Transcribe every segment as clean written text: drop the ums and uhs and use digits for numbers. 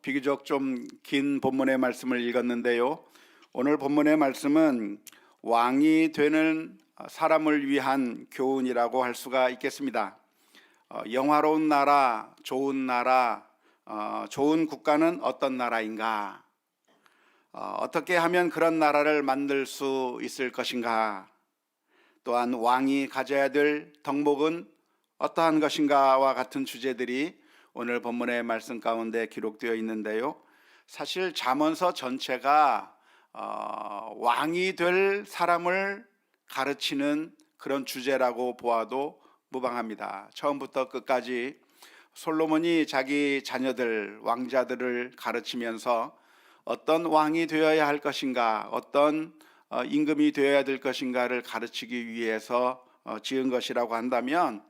비교적 좀 긴 본문의 말씀을 읽었는데요. 오늘 본문의 말씀은 왕이 되는 사람을 위한 교훈이라고 할 수가 있겠습니다. 영화로운 나라, 좋은 나라, 좋은 국가는 어떤 나라인가? 어떻게 하면 그런 나라를 만들 수 있을 것인가? 또한 왕이 가져야 될 덕목은 어떠한 것인가와 같은 주제들이 오늘 본문의 말씀 가운데 기록되어 있는데요. 사실 잠언서 전체가 왕이 될 사람을 가르치는 그런 주제라고 보아도 무방합니다. 처음부터 끝까지 솔로몬이 자기 자녀들, 왕자들을 가르치면서 어떤 왕이 되어야 할 것인가, 어떤 임금이 되어야 될 것인가를 가르치기 위해서 지은 것이라고 한다면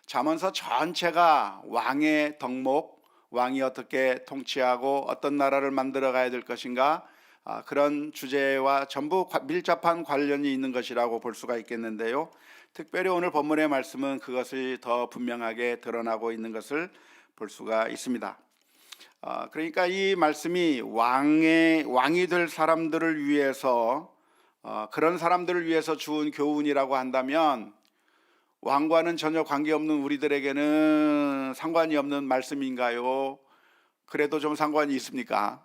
잠언서 전체가 왕의 덕목, 왕이 어떻게 통치하고 어떤 나라를 만들어 가야 될 것인가, 그런 주제와 전부 밀접한 관련이 있는 것이라고 볼 수가 있겠는데요. 특별히 오늘 본문의 말씀은 그것이 더 분명하게 드러나고 있는 것을 볼 수가 있습니다. 그러니까 이 말씀이 왕이 될 사람들을 위해서, 그런 사람들을 위해서 주은 교훈이라고 한다면 왕과는 전혀 관계없는 우리들에게는 상관이 없는 말씀인가요? 그래도 좀 상관이 있습니까?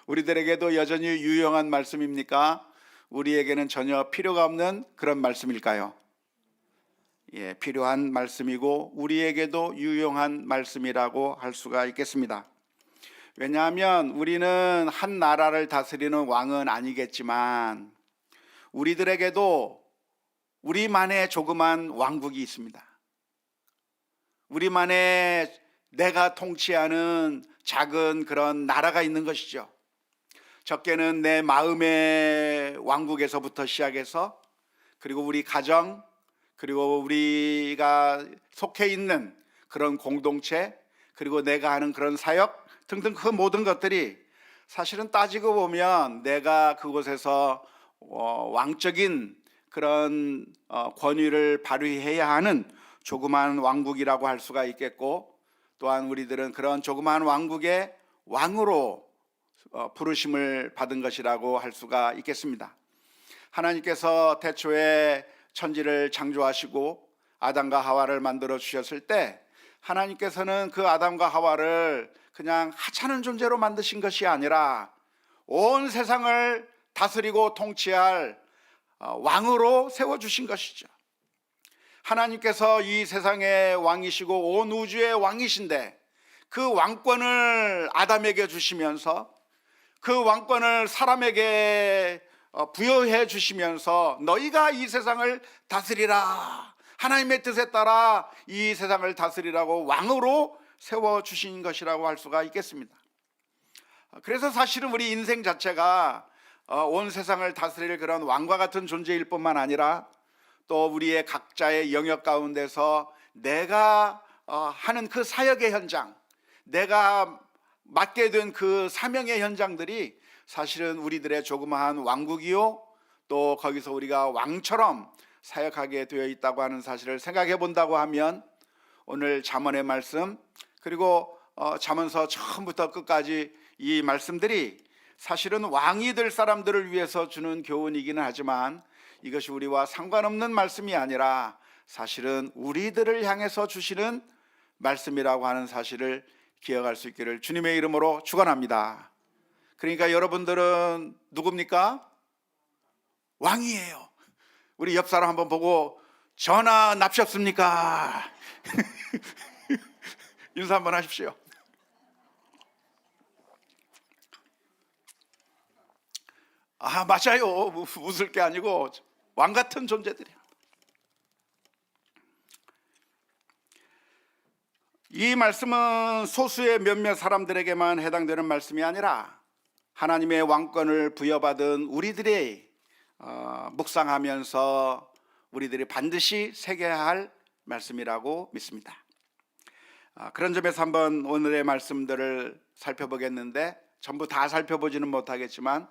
우리들에게도 여전히 유용한 말씀입니까? 우리에게는 전혀 필요가 없는 그런 말씀일까요? 예, 필요한 말씀이고 우리에게도 유용한 말씀이라고 할 수가 있겠습니다. 왜냐하면 우리는 한 나라를 다스리는 왕은 아니겠지만 우리들에게도 우리만의 조그만 왕국이 있습니다. 우리만의 내가 통치하는 작은 그런 나라가 있는 것이죠. 적게는 내 마음의 왕국에서부터 시작해서 그리고 우리 가정, 그리고 우리가 속해 있는 그런 공동체, 그리고 내가 하는 그런 사역 등등 그 모든 것들이 사실은 따지고 보면 내가 그곳에서 왕적인 그런 권위를 발휘해야 하는 조그마한 왕국이라고 할 수가 있겠고, 또한 우리들은 그런 조그마한 왕국의 왕으로 부르심을 받은 것이라고 할 수가 있겠습니다. 하나님께서 태초에 천지를 창조하시고 아담과 하와를 만들어 주셨을 때 하나님께서는 그 아담과 하와를 그냥 하찮은 존재로 만드신 것이 아니라 온 세상을 다스리고 통치할 왕으로 세워주신 것이죠. 하나님께서 이 세상의 왕이시고 온 우주의 왕이신데 그 왕권을 아담에게 주시면서 그 왕권을 사람에게 부여해 주시면서 너희가 이 세상을 다스리라, 하나님의 뜻에 따라 이 세상을 다스리라고 왕으로 세워주신 것이라고 할 수가 있겠습니다. 그래서 사실은 우리 인생 자체가 온 세상을 다스릴 그런 왕과 같은 존재일 뿐만 아니라 또 우리의 각자의 영역 가운데서 내가 하는 그 사역의 현장, 내가 맡게 된 그 사명의 현장들이 사실은 우리들의 조그마한 왕국이요, 또 거기서 우리가 왕처럼 사역하게 되어 있다고 하는 사실을 생각해 본다고 하면 오늘 잠언의 말씀, 그리고 잠언서 처음부터 끝까지 이 말씀들이 사실은 왕이 될 사람들을 위해서 주는 교훈이기는 하지만 이것이 우리와 상관없는 말씀이 아니라 사실은 우리들을 향해서 주시는 말씀이라고 하는 사실을 기억할 수 있기를 주님의 이름으로 축원합니다. 그러니까 여러분들은 누굽니까? 왕이에요. 우리 옆 사람 한번 보고 전하 납셨습니까? 인사 한번 하십시오. 맞아요. 웃을 게 아니고 왕 같은 존재들이야. 이 말씀은 소수의 몇몇 사람들에게만 해당되는 말씀이 아니라 하나님의 왕권을 부여받은 우리들이 묵상하면서 우리들이 반드시 새겨야 할 말씀이라고 믿습니다. 그런 점에서 한번 오늘의 말씀들을 살펴보겠는데 전부 다 살펴보지는 못하겠지만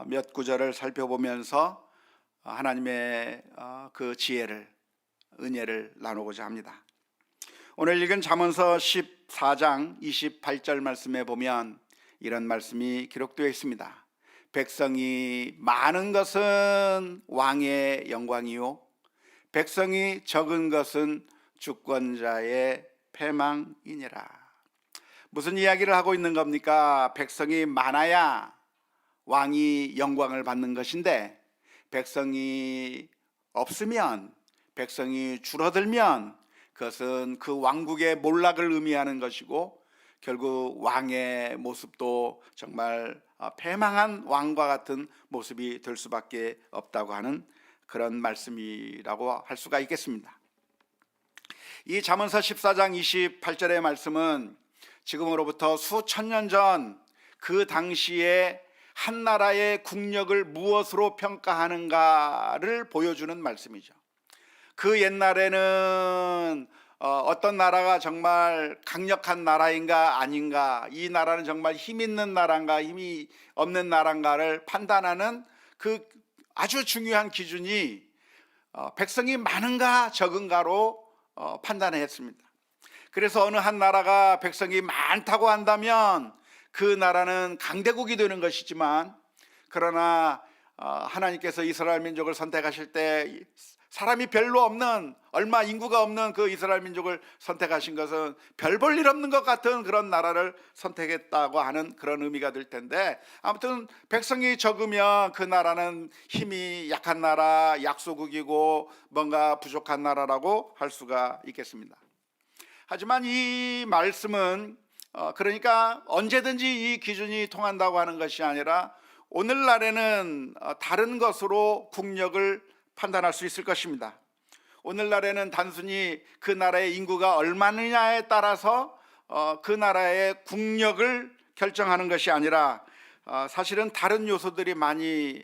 몇 구절을 살펴보면서 하나님의 그 지혜를, 은혜를 나누고자 합니다. 오늘 읽은 잠언서 14장 28절 말씀에 보면 이런 말씀이 기록되어 있습니다. 백성이 많은 것은 왕의 영광이요 백성이 적은 것은 주권자의 패망이니라. 무슨 이야기를 하고 있는 겁니까? 백성이 많아야 왕이 영광을 받는 것인데 백성이 없으면, 백성이 줄어들면 그것은 그 왕국의 몰락을 의미하는 것이고 결국 왕의 모습도 정말 패망한 왕과 같은 모습이 될 수밖에 없다고 하는 그런 말씀이라고 할 수가 있겠습니다. 이 잠언서 14장 28절의 말씀은 지금으로부터 수천 년 전 그 당시에 한 나라의 국력을 무엇으로 평가하는가를 보여주는 말씀이죠. 그 옛날에는 어떤 나라가 정말 강력한 나라인가 아닌가, 이 나라는 정말 힘 있는 나라인가 힘이 없는 나라인가를 판단하는 그 아주 중요한 기준이 백성이 많은가 적은가로 판단했습니다. 그래서 어느 한 나라가 백성이 많다고 한다면 그 나라는 강대국이 되는 것이지만, 그러나 하나님께서 이스라엘 민족을 선택하실 때 사람이 별로 없는, 얼마 인구가 없는 그 이스라엘 민족을 선택하신 것은 별 볼 일 없는 것 같은 그런 나라를 선택했다고 하는 그런 의미가 될 텐데, 아무튼 백성이 적으면 그 나라는 힘이 약한 나라, 약소국이고 뭔가 부족한 나라라고 할 수가 있겠습니다. 하지만 이 말씀은 그러니까 언제든지 이 기준이 통한다고 하는 것이 아니라 오늘날에는 다른 것으로 국력을 판단할 수 있을 것입니다. 오늘날에는 단순히 그 나라의 인구가 얼마느냐에 따라서 그 나라의 국력을 결정하는 것이 아니라 사실은 다른 요소들이 많이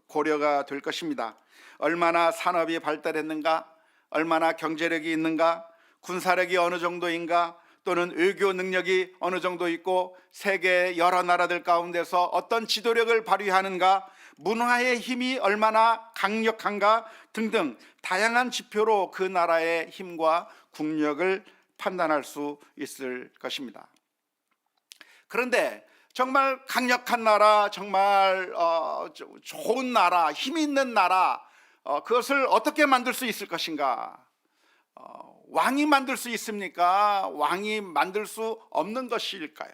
고려가 될 것입니다. 얼마나 산업이 발달했는가, 얼마나 경제력이 있는가, 군사력이 어느 정도인가, 또는 외교 능력이 어느 정도 있고 세계 여러 나라들 가운데서 어떤 지도력을 발휘하는가, 문화의 힘이 얼마나 강력한가 등등 다양한 지표로 그 나라의 힘과 국력을 판단할 수 있을 것입니다. 그런데 정말 강력한 나라, 정말 좋은 나라, 힘 있는 나라, 그것을 어떻게 만들 수 있을 것인가? 왕이 만들 수 있습니까? 왕이 만들 수 없는 것일까요?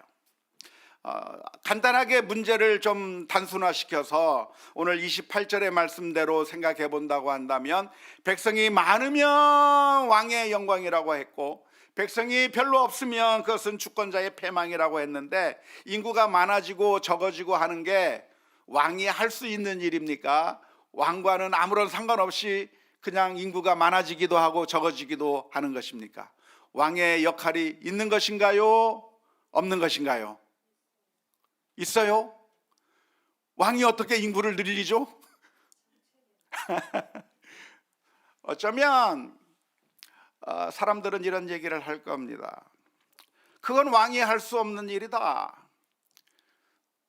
간단하게 문제를 좀 단순화시켜서 오늘 28절의 말씀대로 생각해 본다고 한다면, 백성이 많으면 왕의 영광이라고 했고 백성이 별로 없으면 그것은 주권자의 패망이라고 했는데, 인구가 많아지고 적어지고 하는 게 왕이 할 수 있는 일입니까? 왕과는 아무런 상관없이 그냥 인구가 많아지기도 하고 적어지기도 하는 것입니까? 왕의 역할이 있는 것인가요? 없는 것인가요? 있어요? 왕이 어떻게 인구를 늘리죠? 어쩌면 사람들은 이런 얘기를 할 겁니다. 그건 왕이 할 수 없는 일이다.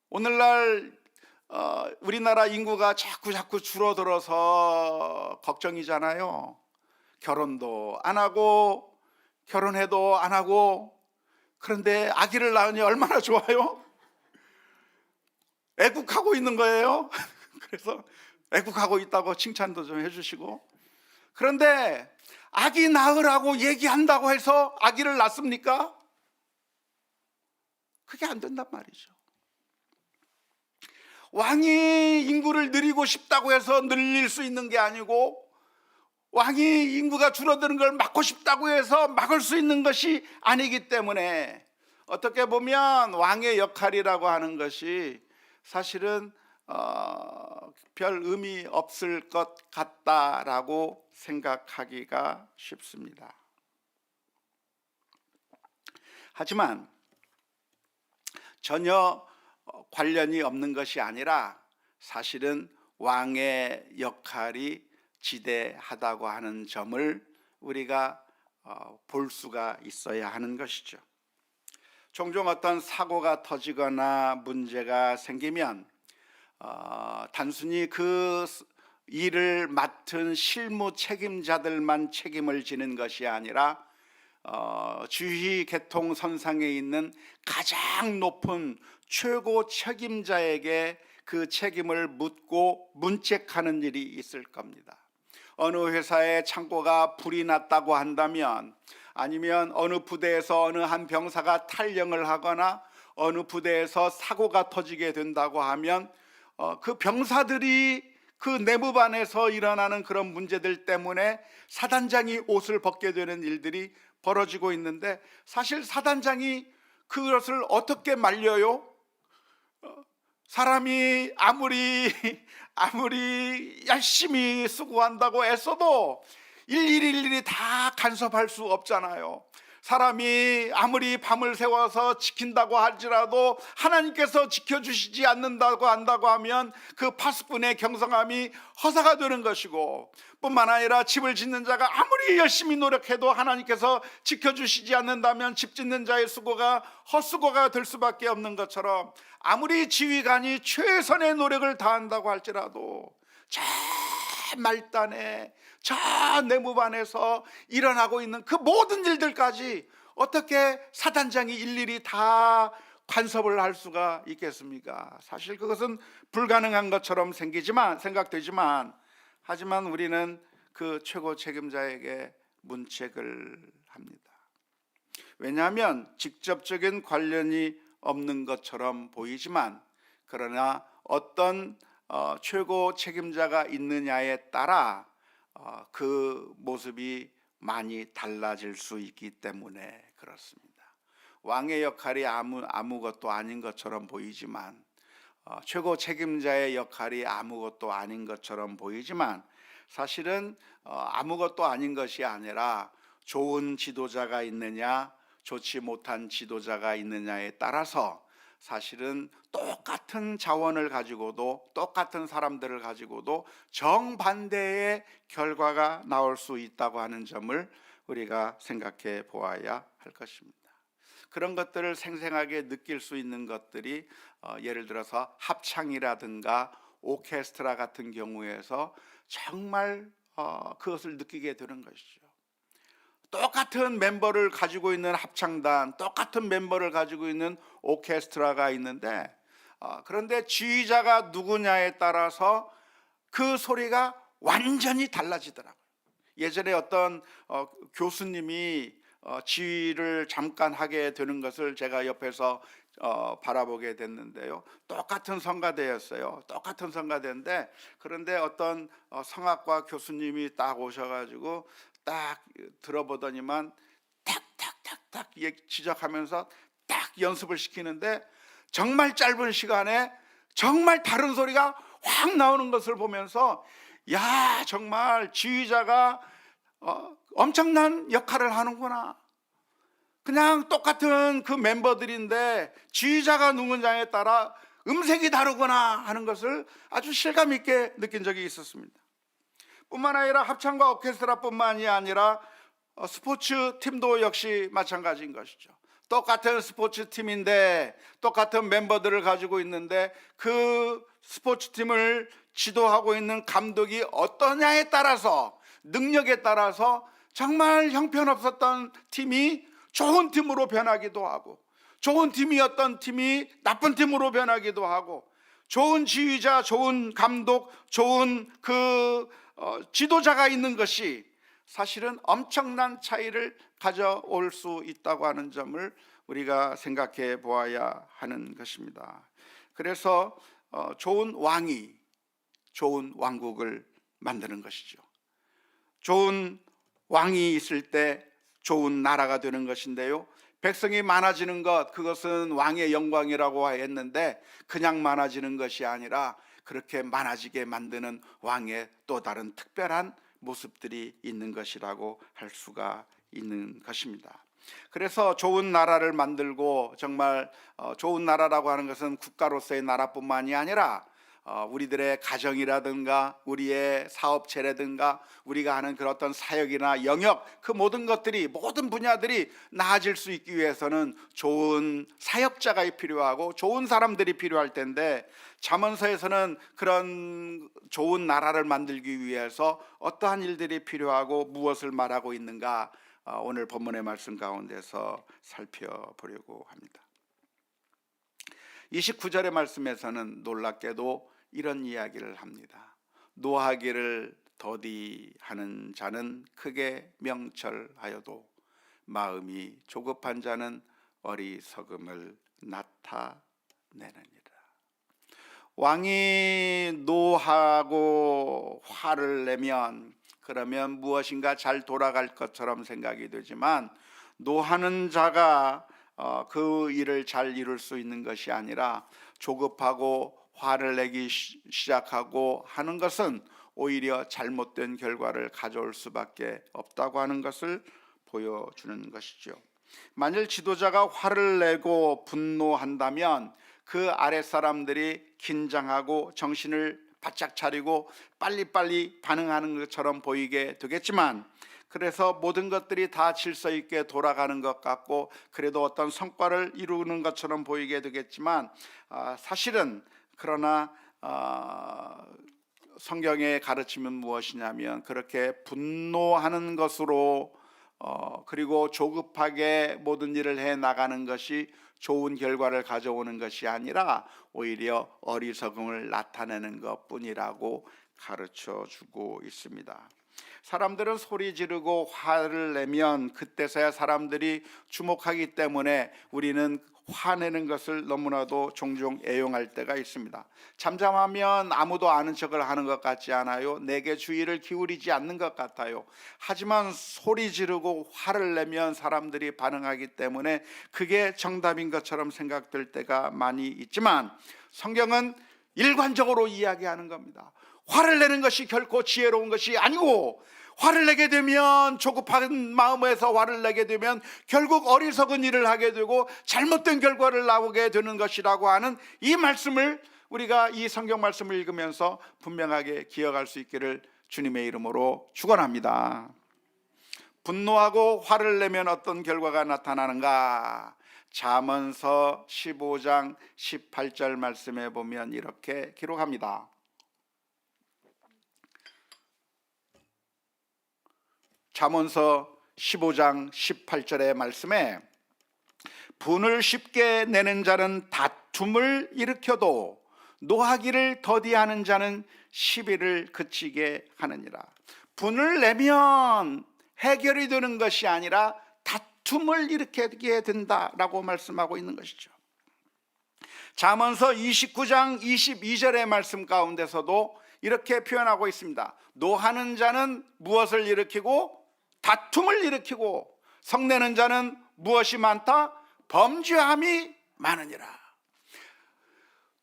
오늘날 우리나라 인구가 자꾸 줄어들어서 걱정이잖아요. 결혼도 안 하고 결혼해도 안 하고, 그런데 아기를 낳으니 얼마나 좋아요? 애국하고 있는 거예요. 그래서 애국하고 있다고 칭찬도 좀 해주시고, 그런데 아기 낳으라고 얘기한다고 해서 아기를 낳습니까? 그게 안 된단 말이죠. 왕이 인구를 늘리고 싶다고 해서 늘릴 수 있는 게 아니고, 왕이 인구가 줄어드는 걸 막고 싶다고 해서 막을 수 있는 것이 아니기 때문에, 어떻게 보면 왕의 역할이라고 하는 것이 사실은 별 의미 없을 것 같다라고 생각하기가 쉽습니다. 하지만 전혀 관련이 없는 것이 아니라 사실은 왕의 역할이 지대하다고 하는 점을 우리가 볼 수가 있어야 하는 것이죠. 종종 어떤 사고가 터지거나 문제가 생기면 단순히 그 일을 맡은 실무 책임자들만 책임을 지는 것이 아니라 주의 개통 선상에 있는 가장 높은 최고 책임자에게 그 책임을 묻고 문책하는 일이 있을 겁니다. 어느 회사의 창고가 불이 났다고 한다면, 아니면 어느 부대에서 어느 한 병사가 탈영을 하거나 어느 부대에서 사고가 터지게 된다고 하면 그 병사들이 그 내무반에서 일어나는 그런 문제들 때문에 사단장이 옷을 벗게 되는 일들이 벌어지고 있는데, 사실 사단장이 그것을 어떻게 말려요? 사람이 아무리 열심히 수고한다고 애써도 일일이 다 간섭할 수 없잖아요. 사람이 아무리 밤을 새워서 지킨다고 할지라도 하나님께서 지켜주시지 않는다고 한다고 하면 그 파수꾼의 경성함이 허사가 되는 것이고, 뿐만 아니라 집을 짓는 자가 아무리 열심히 노력해도 하나님께서 지켜주시지 않는다면 집 짓는 자의 수고가 헛수고가 될 수밖에 없는 것처럼, 아무리 지휘관이 최선의 노력을 다한다고 할지라도 저 말단에 저 내무반에서 일어나고 있는 그 모든 일들까지 어떻게 사단장이 일일이 다 간섭을 할 수가 있겠습니까? 사실 그것은 불가능한 것처럼 생각되지만, 하지만 우리는 그 최고 책임자에게 문책을 합니다. 왜냐하면 직접적인 관련이 없는 것처럼 보이지만, 그러나 어떤 최고 책임자가 있느냐에 따라 그 모습이 많이 달라질 수 있기 때문에 그렇습니다. 왕의 역할이 아무것도 아닌 것처럼 보이지만, 최고 책임자의 역할이 아무것도 아닌 것처럼 보이지만, 사실은 아무것도 아닌 것이 아니라 좋은 지도자가 있느냐 좋지 못한 지도자가 있느냐에 따라서 사실은 똑같은 자원을 가지고도, 똑같은 사람들을 가지고도 정반대의 결과가 나올 수 있다고 하는 점을 우리가 생각해 보아야 할 것입니다. 그런 것들을 생생하게 느낄 수 있는 것들이 예를 들어서 합창이라든가 오케스트라 같은 경우에서 정말 그것을 느끼게 되는 것이죠. 똑같은 멤버를 가지고 있는 합창단, 똑같은 멤버를 가지고 있는 오케스트라가 있는데, 그런데 지휘자가 누구냐에 따라서 그 소리가 완전히 달라지더라고요. 예전에 어떤 교수님이 지휘를 잠깐 하게 되는 것을 제가 옆에서 바라보게 됐는데요. 똑같은 성가대였어요. 똑같은 성가대인데, 그런데 어떤 성악과 교수님이 딱 오셔가지고 딱 들어보더니만 탁탁탁탁 지적하면서 딱 연습을 시키는데, 정말 짧은 시간에 정말 다른 소리가 확 나오는 것을 보면서, 야, 정말 지휘자가 엄청난 역할을 하는구나. 그냥 똑같은 그 멤버들인데 지휘자가 누구냐에 따라 음색이 다르구나 하는 것을 아주 실감 있게 느낀 적이 있었습니다. 뿐만 아니라 합창과 오케스트라뿐만이 아니라 스포츠 팀도 역시 마찬가지인 것이죠. 똑같은 스포츠 팀인데 똑같은 멤버들을 가지고 있는데, 그 스포츠 팀을 지도하고 있는 감독이 어떠냐에 따라서, 능력에 따라서 정말 형편없었던 팀이 좋은 팀으로 변하기도 하고, 좋은 팀이었던 팀이 나쁜 팀으로 변하기도 하고, 좋은 지휘자, 좋은 감독, 좋은 지도자가 있는 것이 사실은 엄청난 차이를 가져올 수 있다고 하는 점을 우리가 생각해 보아야 하는 것입니다. 그래서 좋은 왕이 좋은 왕국을 만드는 것이죠. 좋은 왕이 있을 때 좋은 나라가 되는 것인데요, 백성이 많아지는 것, 그것은 왕의 영광이라고 했는데, 그냥 많아지는 것이 아니라 그렇게 많아지게 만드는 왕의 또 다른 특별한 모습들이 있는 것이라고 할 수가 있는 것입니다. 그래서 좋은 나라를 만들고, 정말 좋은 나라라고 하는 것은 국가로서의 나라뿐만이 아니라 우리들의 가정이라든가 우리의 사업체라든가 우리가 하는 그런 어떤 사역이나 영역, 그 모든 것들이, 모든 분야들이 나아질 수 있기 위해서는 좋은 사역자가 필요하고 좋은 사람들이 필요할 텐데, 잠언서에서는 그런 좋은 나라를 만들기 위해서 어떠한 일들이 필요하고 무엇을 말하고 있는가, 오늘 본문의 말씀 가운데서 살펴보려고 합니다. 29절의 말씀에서는 놀랍게도 이런 이야기를 합니다. 노하기를 더디하는 자는 크게 명철하여도 마음이 조급한 자는 어리석음을 나타내느니라. 왕이 노하고 화를 내면 그러면 무엇인가 잘 돌아갈 것처럼 생각이 되지만, 노하는 자가 그 일을 잘 이룰 수 있는 것이 아니라 조급하고 화를 내기 시작하고 하는 것은 오히려 잘못된 결과를 가져올 수밖에 없다고 하는 것을 보여주는 것이죠. 만일 지도자가 화를 내고 분노한다면 그 아랫사람들이 긴장하고 정신을 바짝 차리고 빨리빨리 반응하는 것처럼 보이게 되겠지만, 그래서 모든 것들이 다 질서 있게 돌아가는 것 같고 그래도 어떤 성과를 이루는 것처럼 보이게 되겠지만, 사실은 그러나 성경의 가르침은 무엇이냐면, 그렇게 분노하는 것으로 그리고 조급하게 모든 일을 해 나가는 것이 좋은 결과를 가져오는 것이 아니라 오히려 어리석음을 나타내는 것뿐이라고 가르쳐 주고 있습니다. 사람들은 소리 지르고 화를 내면 그때서야 사람들이 주목하기 때문에 우리는 화내는 것을 너무나도 종종 애용할 때가 있습니다. 잠잠하면 아무도 아는 척을 하는 것 같지 않아요? 내게 주의를 기울이지 않는 것 같아요. 하지만 소리 지르고 화를 내면 사람들이 반응하기 때문에 그게 정답인 것처럼 생각될 때가 많이 있지만, 성경은 일관적으로 이야기하는 겁니다. 화를 내는 것이 결코 지혜로운 것이 아니고, 화를 내게 되면, 조급한 마음에서 화를 내게 되면 결국 어리석은 일을 하게 되고 잘못된 결과를 나오게 되는 것이라고 하는 이 말씀을 우리가 이 성경 말씀을 읽으면서 분명하게 기억할 수 있기를 주님의 이름으로 축원합니다. 분노하고 화를 내면 어떤 결과가 나타나는가? 잠언서 15장 18절 말씀에 보면 이렇게 기록합니다. 잠언서 15장 18절의 말씀에, 분을 쉽게 내는 자는 다툼을 일으켜도 노하기를 더디하는 자는 시비를 그치게 하느니라. 분을 내면 해결이 되는 것이 아니라 다툼을 일으키게 된다라고 말씀하고 있는 것이죠. 잠언서 29장 22절의 말씀 가운데서도 이렇게 표현하고 있습니다. 노하는 자는 무엇을 일으키고 다툼을 일으키고, 성내는 자는 무엇이 많다? 범죄함이 많으니라.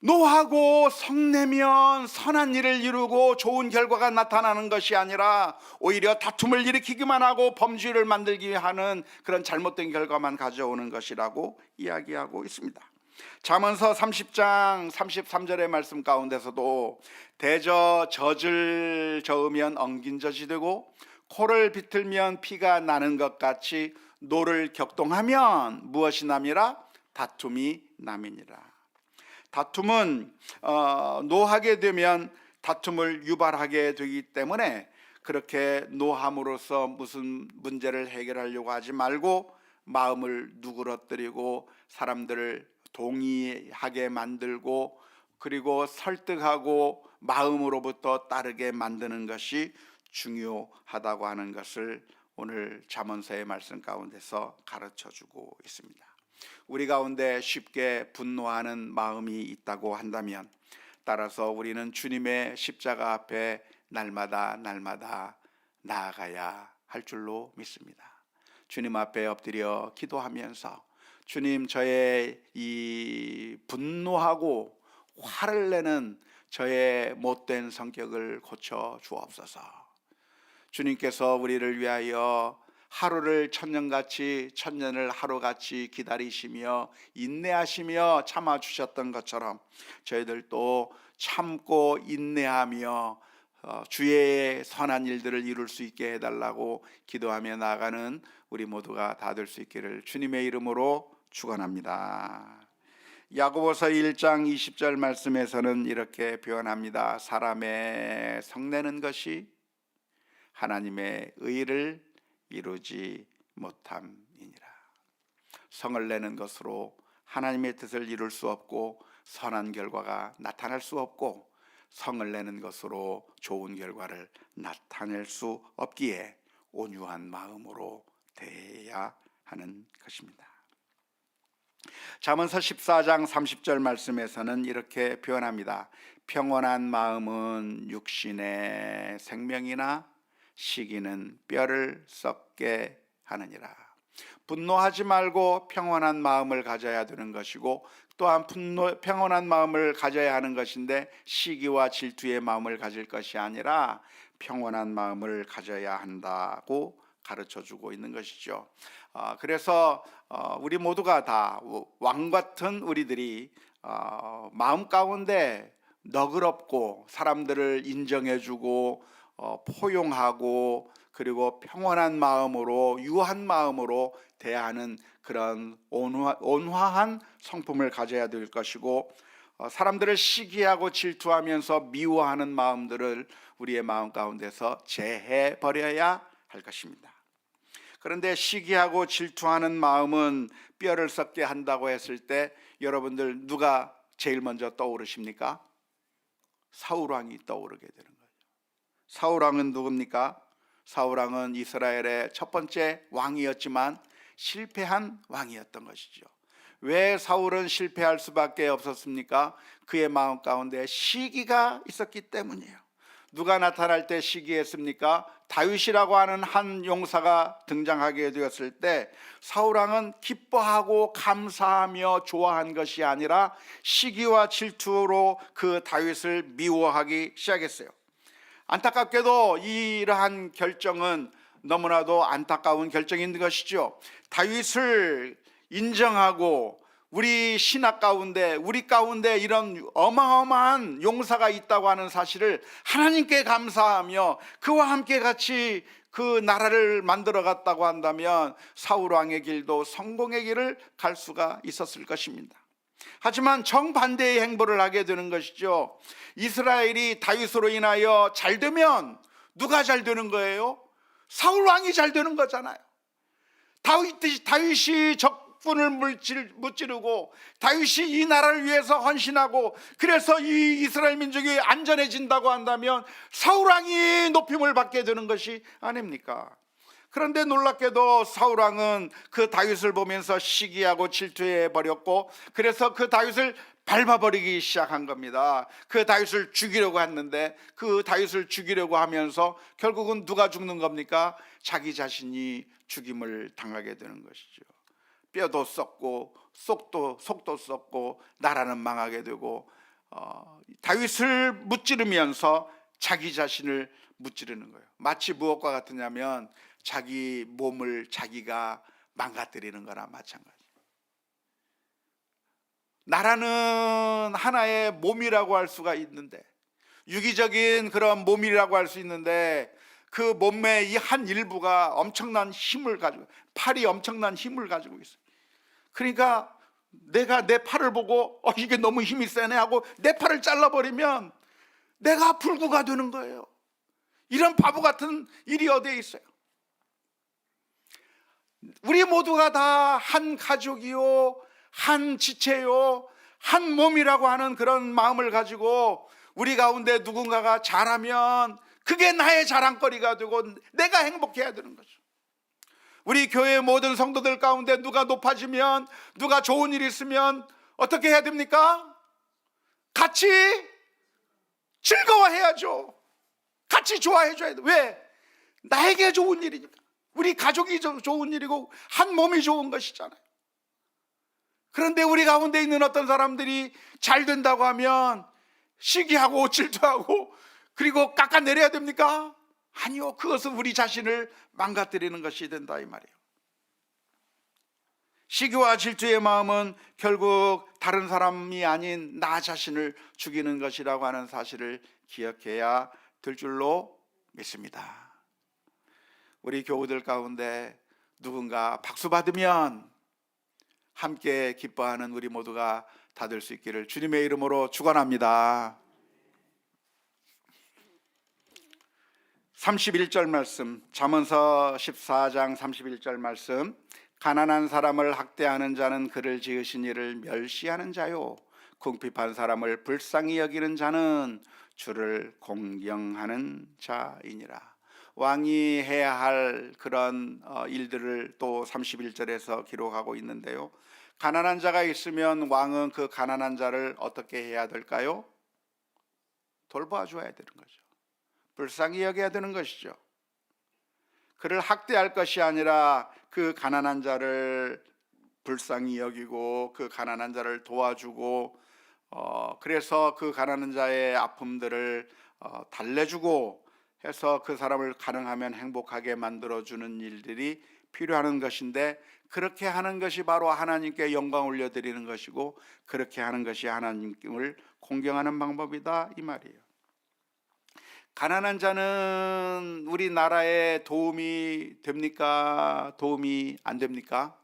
노하고 성내면 선한 일을 이루고 좋은 결과가 나타나는 것이 아니라 오히려 다툼을 일으키기만 하고 범죄를 만들기 하는 그런 잘못된 결과만 가져오는 것이라고 이야기하고 있습니다. 잠언서 30장 33절의 말씀 가운데서도, 대저 젖을 저으면 엉긴 젖이 되고 코를 비틀면 피가 나는 것 같이 노를 격동하면 무엇이 남이라? 다툼이 남이니라. 다툼은 노하게 되면 다툼을 유발하게 되기 때문에, 그렇게 노함으로써 무슨 문제를 해결하려고 하지 말고 마음을 누그러뜨리고 사람들을 동의하게 만들고 그리고 설득하고 마음으로부터 따르게 만드는 것이 중요하다고 하는 것을 오늘 잠언서의 말씀 가운데서 가르쳐주고 있습니다. 우리 가운데 쉽게 분노하는 마음이 있다고 한다면, 따라서 우리는 주님의 십자가 앞에 날마다 나아가야 할 줄로 믿습니다. 주님 앞에 엎드려 기도하면서, 주님, 저의 이 분노하고 화를 내는 저의 못된 성격을 고쳐 주옵소서. 주님께서 우리를 위하여 하루를 천년같이, 천년을 하루같이 기다리시며 인내하시며 참아주셨던 것처럼 저희들도 참고 인내하며 주의 선한 일들을 이룰 수 있게 해달라고 기도하며 나아가는 우리 모두가 다 될 수 있기를 주님의 이름으로 축원합니다. 야고보서 1장 20절 말씀에서는 이렇게 표현합니다. 사람의 성내는 것이 하나님의 의를 이루지 못함이니라. 성을 내는 것으로 하나님의 뜻을 이룰 수 없고 선한 결과가 나타날 수 없고, 성을 내는 것으로 좋은 결과를 나타낼 수 없기에 온유한 마음으로 대해야 하는 것입니다. 잠언서 14장 30절 말씀에서는 이렇게 표현합니다. 평온한 마음은 육신의 생명이나 시기는 뼈를 썩게 하느니라. 분노하지 말고 평온한 마음을 가져야 되는 것이고, 또한 평온한 마음을 가져야 하는 것인데 시기와 질투의 마음을 가질 것이 아니라 평온한 마음을 가져야 한다고 가르쳐주고 있는 것이죠. 그래서 우리 모두가 다 왕 같은 우리들이 마음 가운데 너그럽고 사람들을 인정해주고 포용하고 그리고 평온한 마음으로 유한 마음으로 대하는 그런 온화한 성품을 가져야 될 것이고, 사람들을 시기하고 질투하면서 미워하는 마음들을 우리의 마음 가운데서 제해 버려야 할 것입니다. 그런데 시기하고 질투하는 마음은 뼈를 썩게 한다고 했을 때 여러분들 누가 제일 먼저 떠오르십니까? 사울왕이 떠오르게 되는 거죠. 사울왕은 누굽니까? 사울왕은 이스라엘의 첫 번째 왕이었지만 실패한 왕이었던 것이죠. 왜 사울은 실패할 수밖에 없었습니까? 그의 마음 가운데 시기가 있었기 때문이에요. 누가 나타날 때 시기했습니까? 다윗이라고 하는 한 용사가 등장하게 되었을 때 사울왕은 기뻐하고 감사하며 좋아한 것이 아니라 시기와 질투로 그 다윗을 미워하기 시작했어요. 안타깝게도 이러한 결정은 너무나도 안타까운 결정인 것이죠. 다윗을 인정하고 우리 신학 가운데, 우리 가운데 이런 어마어마한 용사가 있다고 하는 사실을 하나님께 감사하며 그와 함께 같이 그 나라를 만들어 갔다고 한다면 사울 왕의 길도 성공의 길을 갈 수가 있었을 것입니다. 하지만 정반대의 행보를 하게 되는 것이죠. 이스라엘이 다윗으로 인하여 잘 되면 누가 잘 되는 거예요? 사울 왕이 잘 되는 거잖아요. 다윗이 적군을 무찌르고 다윗이 이 나라를 위해서 헌신하고 그래서 이 이스라엘 민족이 안전해진다고 한다면 사울 왕이 높임을 받게 되는 것이 아닙니까? 그런데 놀랍게도 사울 왕은 그 다윗을 보면서 시기하고 질투해 버렸고, 그래서 그 다윗을 밟아버리기 시작한 겁니다. 그 다윗을 죽이려고 했는데 그 다윗을 죽이려고 하면서 결국은 누가 죽는 겁니까? 자기 자신이 죽임을 당하게 되는 것이죠. 뼈도 썩고 속도 썩고 나라는 망하게 되고, 다윗을 무찌르면서 자기 자신을 무찌르는 거예요. 마치 무엇과 같으냐면 자기 몸을 자기가 망가뜨리는 거나 마찬가지. 나라는 하나의 몸이라고 할 수가 있는데, 유기적인 그런 몸이라고 할 수 있는데 그 몸의 이 한 일부가 엄청난 힘을 가지고, 팔이 엄청난 힘을 가지고 있어요. 그러니까 내가 내 팔을 보고 이게 너무 힘이 세네 하고 내 팔을 잘라버리면 내가 불구가 되는 거예요. 이런 바보 같은 일이 어디에 있어요? 우리 모두가 다 한 가족이요, 한 지체요, 한 몸이라고 하는 그런 마음을 가지고 우리 가운데 누군가가 잘하면 그게 나의 자랑거리가 되고 내가 행복해야 되는 거죠. 우리 교회 모든 성도들 가운데 누가 높아지면, 누가 좋은 일이 있으면 어떻게 해야 됩니까? 같이 즐거워해야죠. 같이 좋아해줘야 돼. 왜? 나에게 좋은 일이니까. 우리 가족이 좋은 일이고 한 몸이 좋은 것이잖아요. 그런데 우리 가운데 있는 어떤 사람들이 잘 된다고 하면 시기하고 질투하고 그리고 깎아내려야 됩니까? 아니요, 그것은 우리 자신을 망가뜨리는 것이 된다 이 말이에요. 시기와 질투의 마음은 결국 다른 사람이 아닌 나 자신을 죽이는 것이라고 하는 사실을 기억해야 될 줄로 믿습니다. 우리 교우들 가운데 누군가 박수 받으면 함께 기뻐하는 우리 모두가 다 될 수 있기를 주님의 이름으로 축원합니다. 31절 말씀, 잠언서 14장 31절 말씀. 가난한 사람을 학대하는 자는 그를 지으신 이를 멸시하는 자요, 궁핍한 사람을 불쌍히 여기는 자는 주를 공경하는 자이니라. 왕이 해야 할 그런 일들을 또 31절에서 기록하고 있는데요, 가난한 자가 있으면 왕은 그 가난한 자를 어떻게 해야 될까요? 돌봐줘야 되는 거죠. 불쌍히 여겨야 되는 것이죠. 그를 학대할 것이 아니라 그 가난한 자를 불쌍히 여기고 그 가난한 자를 도와주고, 그래서 그 가난한 자의 아픔들을 달래주고 해서 그 사람을 가능하면 행복하게 만들어주는 일들이 필요한 것인데, 그렇게 하는 것이 바로 하나님께 영광 올려드리는 것이고, 그렇게 하는 것이 하나님을 공경하는 방법이다, 이 말이에요. 가난한 자는 우리나라에 도움이 됩니까? 도움이 안 됩니까?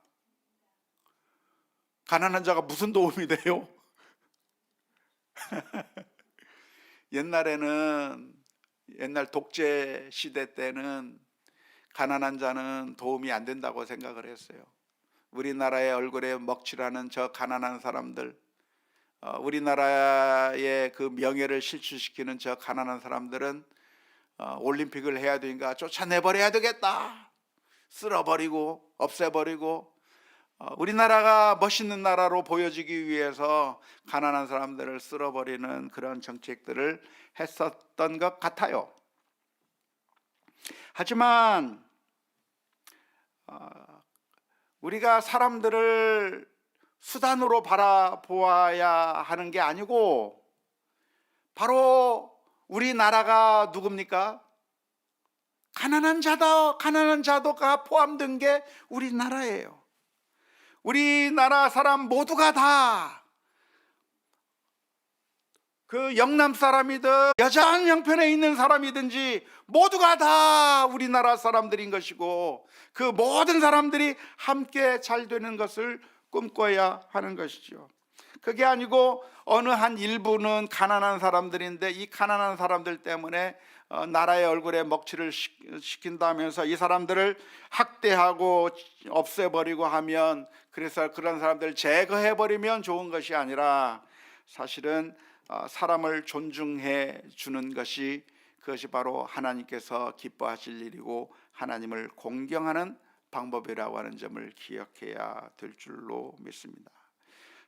가난한 자가 무슨 도움이 돼요? 옛날 독재 시대 때는 가난한 자는 도움이 안 된다고 생각을 했어요. 우리나라의 얼굴에 먹칠하는 저 가난한 사람들, 우리나라의 그 명예를 실추시키는 저 가난한 사람들은 올림픽을 해야 되니까 쫓아내버려야 되겠다, 쓸어버리고 없애버리고, 우리나라가 멋있는 나라로 보여지기 위해서 가난한 사람들을 쓸어버리는 그런 정책들을 했었던 것 같아요. 하지만 우리가 사람들을 수단으로 바라보아야 하는 게 아니고, 바로 우리나라가 누굽니까? 가난한 자도가 포함된 게 우리나라예요. 우리나라 사람 모두가 다, 그 영남 사람이든 여자한 형편에 있는 사람이든지 모두가 다 우리나라 사람들인 것이고, 그 모든 사람들이 함께 잘 되는 것을 꿈꿔야 하는 것이죠. 그게 아니고 어느 한 일부는 가난한 사람들인데, 이 가난한 사람들 때문에 나라의 얼굴에 먹칠을 시킨다면서 이 사람들을 학대하고 없애버리고 하면, 그래서 그런 사람들을 제거해버리면 좋은 것이 아니라, 사실은 사람을 존중해 주는 것이, 그것이 바로 하나님께서 기뻐하실 일이고 하나님을 공경하는 방법이라고 하는 점을 기억해야 될 줄로 믿습니다.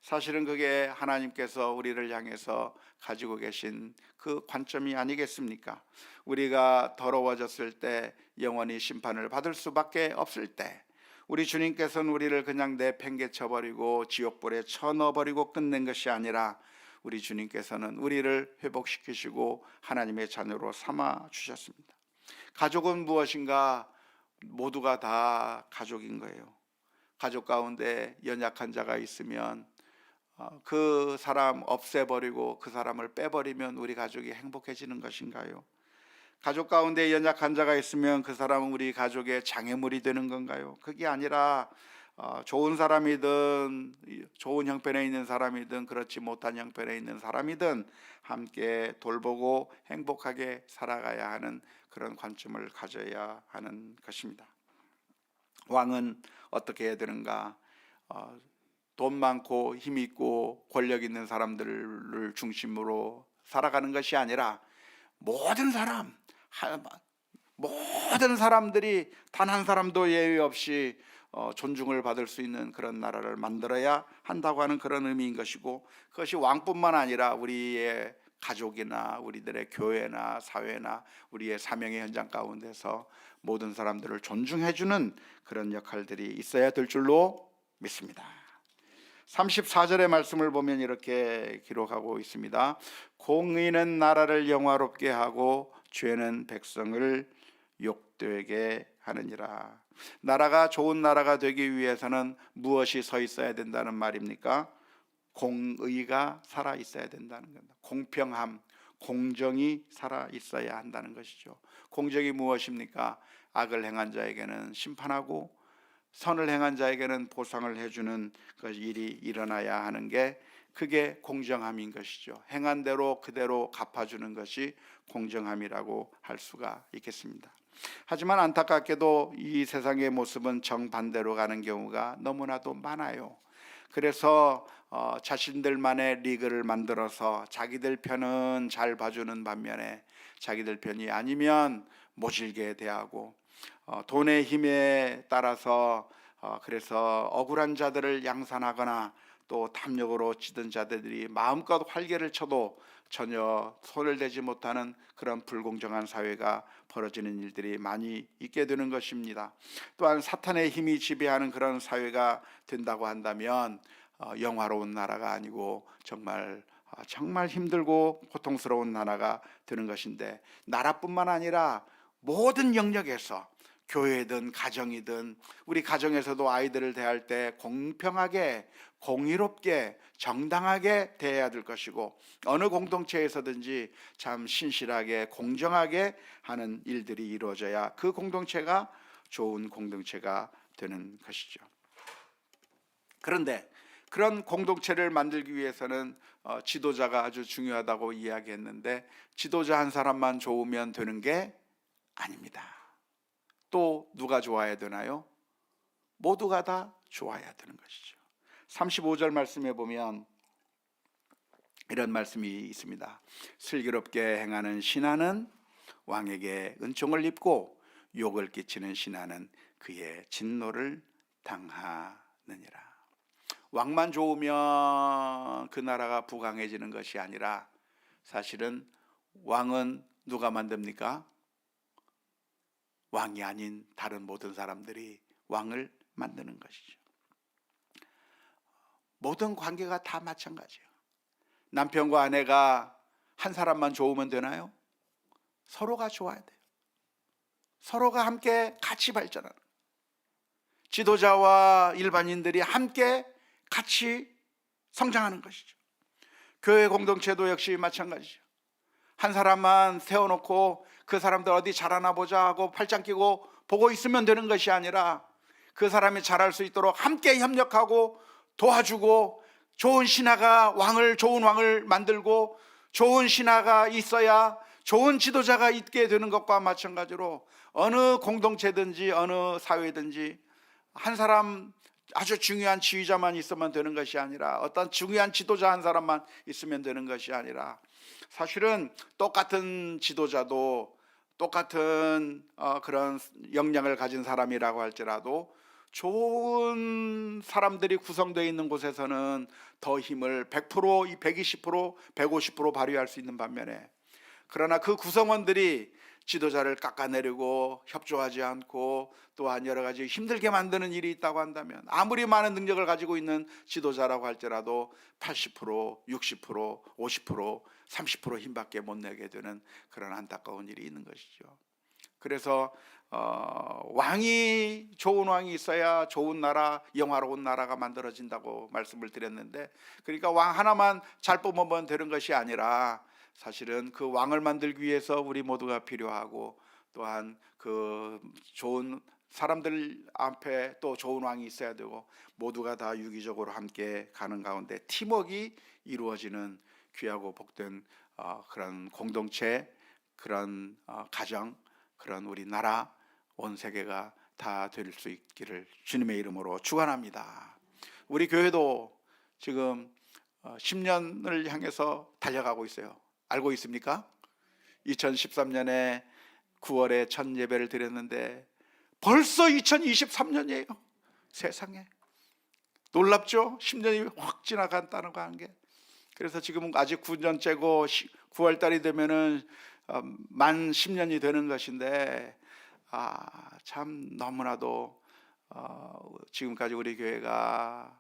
사실은 그게 하나님께서 우리를 향해서 가지고 계신 그 관점이 아니겠습니까? 우리가 더러워졌을 때, 영원히 심판을 받을 수밖에 없을 때, 우리 주님께서는 우리를 그냥 내팽개쳐버리고 지옥불에 쳐넣어버리고 끝낸 것이 아니라, 우리 주님께서는 우리를 회복시키시고 하나님의 자녀로 삼아 주셨습니다. 가족은 무엇인가? 모두가 다 가족인 거예요. 가족 가운데 연약한 자가 있으면 그 사람 없애버리고 그 사람을 빼버리면 우리 가족이 행복해지는 것인가요? 가족 가운데 연약한 자가 있으면 그 사람은 우리 가족의 장애물이 되는 건가요? 그게 아니라 좋은 사람이든 좋은 형편에 있는 사람이든 그렇지 못한 형편에 있는 사람이든 함께 돌보고 행복하게 살아가야 하는 그런 관점을 가져야 하는 것입니다. 왕은 어떻게 해야 되는가? 돈 많고 힘 있고 권력 있는 사람들을 중심으로 살아가는 것이 아니라, 모든 사람들이 단 한 사람도 예외 없이 존중을 받을 수 있는 그런 나라를 만들어야 한다고 하는 그런 의미인 것이고, 그것이 왕뿐만 아니라 우리의 가족이나 우리들의 교회나 사회나 우리의 사명의 현장 가운데서 모든 사람들을 존중해주는 그런 역할들이 있어야 될 줄로 믿습니다. 34절의 말씀을 보면 이렇게 기록하고 있습니다. 공의는 나라를 영화롭게 하고 죄는 백성을 욕되게 하느니라. 나라가 좋은 나라가 되기 위해서는 무엇이 서 있어야 된다는 말입니까? 공의가 살아 있어야 된다는 겁니다. 공평함, 공정이 살아 있어야 한다는 것이죠. 공정이 무엇입니까? 악을 행한 자에게는 심판하고 선을 행한 자에게는 보상을 해주는 그 일이 일어나야 하는 게 그게 공정함인 것이죠. 행한 대로 그대로 갚아주는 것이 공정함이라고 할 수가 있겠습니다. 하지만 안타깝게도 이 세상의 모습은 정반대로 가는 경우가 너무나도 많아요. 그래서 자신들만의 리그를 만들어서 자기들 편은 잘 봐주는 반면에 자기들 편이 아니면 모질게 대하고 돈의 힘에 따라서 그래서 억울한 자들을 양산하거나 또 탐욕으로 찌든 자들이 마음껏 활개를 쳐도 전혀 손을 대지 못하는 그런 불공정한 사회가 벌어지는 일들이 많이 있게 되는 것입니다. 또한 사탄의 힘이 지배하는 그런 사회가 된다고 한다면 영화로운 나라가 아니고 정말 힘들고 고통스러운 나라가 되는 것인데, 나라뿐만 아니라 모든 영역에서 교회든 가정이든 우리 가정에서도 아이들을 대할 때 공평하게 공의롭게 정당하게 대해야 될 것이고, 어느 공동체에서든지 참 신실하게 공정하게 하는 일들이 이루어져야 그 공동체가 좋은 공동체가 되는 것이죠. 그런데 그런 공동체를 만들기 위해서는 지도자가 아주 중요하다고 이야기했는데, 지도자 한 사람만 좋으면 되는 게 아닙니다. 또 누가 좋아야 되나요? 모두가 다 좋아야 되는 것이죠. 35절 말씀에 보면 이런 말씀이 있습니다. 슬기롭게 행하는 신하는 왕에게 은총을 입고 욕을 끼치는 신하는 그의 진노를 당하느니라. 왕만 좋으면 그 나라가 부강해지는 것이 아니라, 사실은 왕은 누가 만듭니까? 왕이 아닌 다른 모든 사람들이 왕을 만드는 것이죠. 모든 관계가 다 마찬가지예요. 남편과 아내가 한 사람만 좋으면 되나요? 서로가 좋아야 돼요. 서로가 함께 같이 발전하는, 지도자와 일반인들이 함께 같이 성장하는 것이죠. 교회 공동체도 역시 마찬가지죠. 한 사람만 세워놓고 그 사람들 어디 잘하나 보자 하고 팔짱 끼고 보고 있으면 되는 것이 아니라, 그 사람이 잘할 수 있도록 함께 협력하고 도와주고, 좋은 신하가 좋은 왕을 만들고, 좋은 신하가 있어야 좋은 지도자가 있게 되는 것과 마찬가지로, 어느 공동체든지 어느 사회든지 한 사람 아주 중요한 지휘자만 있으면 되는 것이 아니라, 어떤 중요한 지도자 한 사람만 있으면 되는 것이 아니라, 사실은 똑같은 지도자도 똑같은 그런 역량을 가진 사람이라고 할지라도 좋은 사람들이 구성되어 있는 곳에서는 더 힘을 100%, 120%, 150% 발휘할 수 있는 반면에, 그러나 그 구성원들이 지도자를 깎아내리고 협조하지 않고 또한 여러 가지 힘들게 만드는 일이 있다고 한다면, 아무리 많은 능력을 가지고 있는 지도자라고 할지라도 80%, 60%, 50%, 30% 힘밖에 못 내게 되는 그런 안타까운 일이 있는 것이죠. 그래서 좋은 왕이 있어야 좋은 나라, 영화로운 나라가 만들어진다고 말씀을 드렸는데, 그러니까 왕 하나만 잘 뽑으면 되는 것이 아니라, 사실은 그 왕을 만들기 위해서 우리 모두가 필요하고, 또한 그 좋은 사람들 앞에 또 좋은 왕이 있어야 되고, 모두가 다 유기적으로 함께 가는 가운데 팀워크가 이루어지는 귀하고 복된 그런 공동체, 그런 가정, 그런 우리 나라, 온 세계가 다 될 수 있기를 주님의 이름으로 축원합니다. 우리 교회도 지금 10년을 향해서 달려가고 있어요. 알고 있습니까? 2013년에 9월에 첫 예배를 드렸는데 벌써 2023년이에요. 세상에 놀랍죠? 10년이 확 지나간다는 거 한 게. 그래서 지금은 아직 9년째고 9월달이 되면은 만 10년이 되는 것인데, 참 너무나도 지금까지 우리 교회가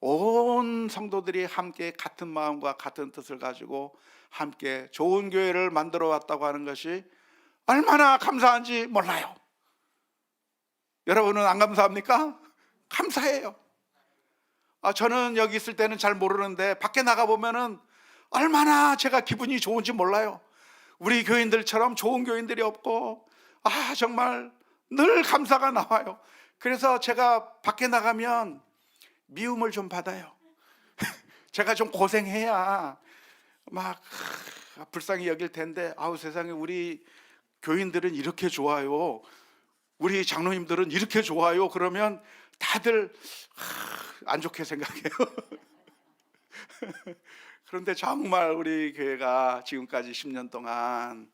온 성도들이 함께 같은 마음과 같은 뜻을 가지고 함께 좋은 교회를 만들어 왔다고 하는 것이 얼마나 감사한지 몰라요. 여러분은 안 감사합니까? 감사해요. 저는 여기 있을 때는 잘 모르는데 밖에 나가 보면은 얼마나 제가 기분이 좋은지 몰라요. 우리 교인들처럼 좋은 교인들이 없고, 정말 늘 감사가 나와요. 그래서 제가 밖에 나가면 미움을 좀 받아요. 제가 좀 고생해야 막 불쌍히 여길 텐데, 아우 세상에, 우리 교인들은 이렇게 좋아요, 우리 장로님들은 이렇게 좋아요, 그러면 다들 안 좋게 생각해요. 그런데 정말 우리 교회가 지금까지 10년 동안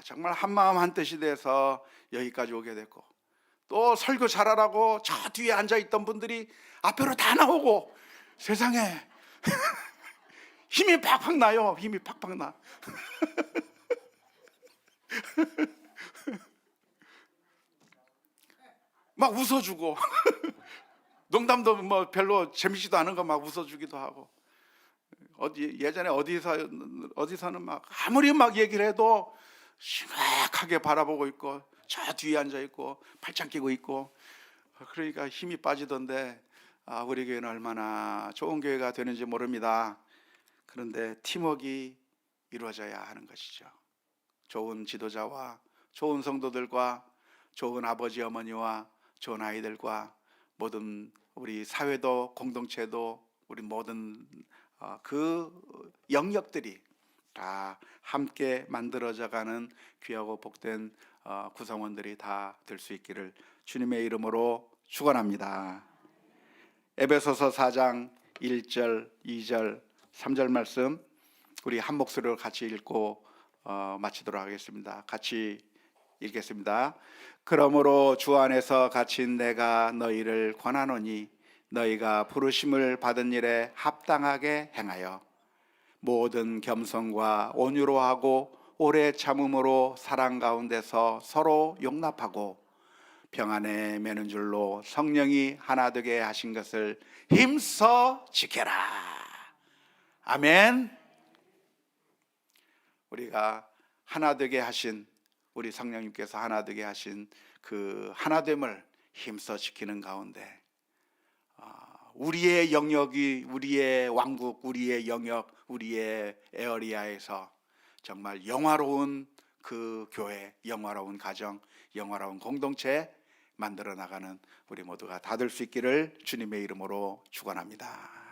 정말 한마음 한뜻이 돼서 여기까지 오게 됐고, 또 설교 잘하라고 저 뒤에 앉아있던 분들이 앞으로 다 나오고, 세상에 힘이 팍팍 나요. 힘이 팍팍 나. 막 웃어주고 농담도 뭐 별로 재밌지도 않은 거 막 웃어주기도 하고, 예전에 어디서는 막 아무리 막 얘기를 해도 심각하게 바라보고 있고, 저 뒤에 앉아 있고 팔짱 끼고 있고, 그러니까 힘이 빠지던데, 우리 교회는 얼마나 좋은 교회가 되는지 모릅니다. 그런데 팀워크가 이루어져야 하는 것이죠. 좋은 지도자와 좋은 성도들과 좋은 아버지 어머니와 좋은 아이들과 모든 우리 사회도 공동체도 우리 모든 그 영역들이 다 함께 만들어져가는 귀하고 복된 구성원들이 다 될 수 있기를 주님의 이름으로 축원합니다. 에베소서 4장 1절, 2절, 3절 말씀 우리 한 목소리로 같이 읽고 마치도록 하겠습니다. 같이 읽겠습니다. 그러므로 주 안에서 갇힌 내가 너희를 권하노니 너희가 부르심을 받은 일에 합당하게 행하여 모든 겸손과 온유로 하고 오래 참음으로 사랑 가운데서 서로 용납하고 평안에 매는 줄로 성령이 하나 되게 하신 것을 힘써 지켜라. 아멘. 우리가 하나 되게 하신, 우리 성령님께서 하나 되게 하신 그 하나됨을 힘써 지키는 가운데 우리의 영역이, 우리의 왕국, 우리의 영역, 우리의 에어리아에서 정말 영화로운 그 교회, 영화로운 가정, 영화로운 공동체 만들어 나가는 우리 모두가 다 될 수 있기를 주님의 이름으로 축원합니다.